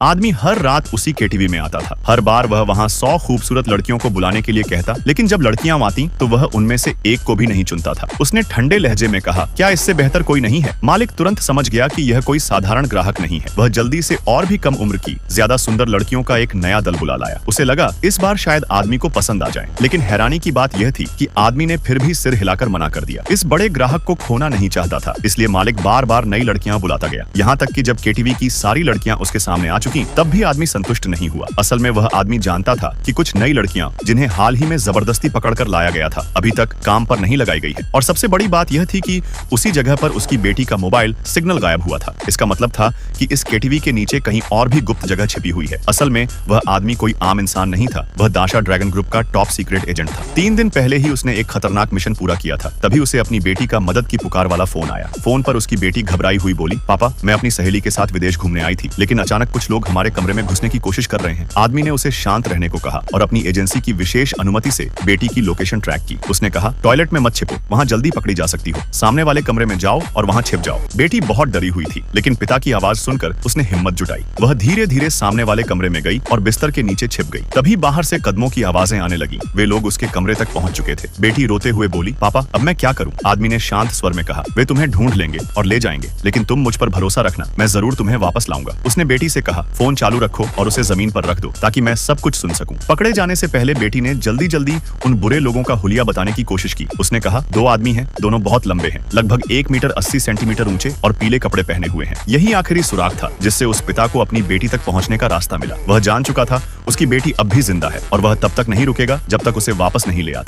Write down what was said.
आदमी हर रात उसी केटीवी में आता था। हर बार वह वहाँ 100 खूबसूरत लड़कियों को बुलाने के लिए कहता, लेकिन जब लड़कियां आती तो वह उनमें से एक को भी नहीं चुनता था। उसने ठंडे लहजे में कहा, क्या इससे बेहतर कोई नहीं है? मालिक तुरंत समझ गया कि यह कोई साधारण ग्राहक नहीं है। वह जल्दी से और भी कम उम्र की ज्यादा सुंदर लड़कियों का एक नया दल बुला लाया। उसे लगा इस बार शायद आदमी को पसंद आ जाए, लेकिन हैरानी की बात यह थी कि आदमी ने फिर भी सिर हिलाकर मना कर दिया। इस बड़े ग्राहक को खोना नहीं चाहता था, इसलिए मालिक बार बार नई लड़कियां बुलाता गया। यहाँ तक कि जब केटीवी की सारी लड़कियां उसके सामने आ चुकी, तब भी आदमी संतुष्ट नहीं हुआ। असल में वह आदमी जानता था कि कुछ नई लड़कियां, जिन्हें हाल ही में जबरदस्ती पकड़कर लाया गया था, अभी तक काम पर नहीं लगाई गई है। और सबसे बड़ी बात यह थी कि उसी जगह पर उसकी बेटी का मोबाइल सिग्नल गायब हुआ था। इसका मतलब था कि इस केटीवी के नीचे कहीं और भी गुप्त जगह छिपी हुई है। असल में वह आदमी कोई आम इंसान नहीं था, वह दाशा ड्रैगन ग्रुप का टॉप सीक्रेट एजेंट था। 3 दिन पहले ही उसने एक खतरनाक मिशन पूरा किया था। तभी उसे अपनी बेटी का मदद की पुकार वाला फोन आया। फोन पर उसकी बेटी घबराई हुई बोली, पापा, मैं अपनी सहेली के साथ विदेश घूमने आई थी, लेकिन अचानक कुछ लोग हमारे कमरे में घुसने की कोशिश कर रहे हैं। आदमी ने उसे शांत रहने को कहा और अपनी एजेंसी की विशेष अनुमति से बेटी की लोकेशन ट्रैक की। उसने कहा, टॉयलेट में मत छिपो, वहाँ जल्दी पकड़ी जा सकती हो। सामने वाले कमरे में जाओ और वहाँ छिप जाओ। बेटी बहुत डरी हुई थी, लेकिन पिता की आवाज सुनकर उसने हिम्मत जुटाई। वह धीरे धीरे सामने वाले कमरे में गई और बिस्तर के नीचे छिप गई। तभी बाहर से कदमों की आवाजें आने लगी। वे लोग उसके कमरे तक पहुँच चुके थे। बेटी रोते हुए बोली, पापा, अब मैं क्या करूँ? आदमी ने शांत स्वर में कहा, वे तुम्हें ढूंढ लेंगे और ले जाएंगे, लेकिन तुम मुझ पर भरोसा रखना, मैं जरूर तुम्हें वापस लाऊंगा। उसने बेटी से कहा, फोन चालू रखो और उसे जमीन पर रख दो ताकि मैं सब कुछ सुन सकूं। पकड़े जाने से पहले बेटी ने जल्दी जल्दी उन बुरे लोगों का हुलिया बताने की कोशिश की। उसने कहा, 2 आदमी हैं, दोनों बहुत लंबे हैं, लगभग 1 मीटर 80 सेंटीमीटर ऊंचे और पीले कपड़े पहने हुए हैं। यही आखिरी सुराग था जिससे उस पिता को अपनी बेटी तक पहुंचने का रास्ता मिला। वह जान चुका था उसकी बेटी अब भी जिंदा है और वह तब तक नहीं रुकेगा जब तक उसे वापस नहीं ले आता।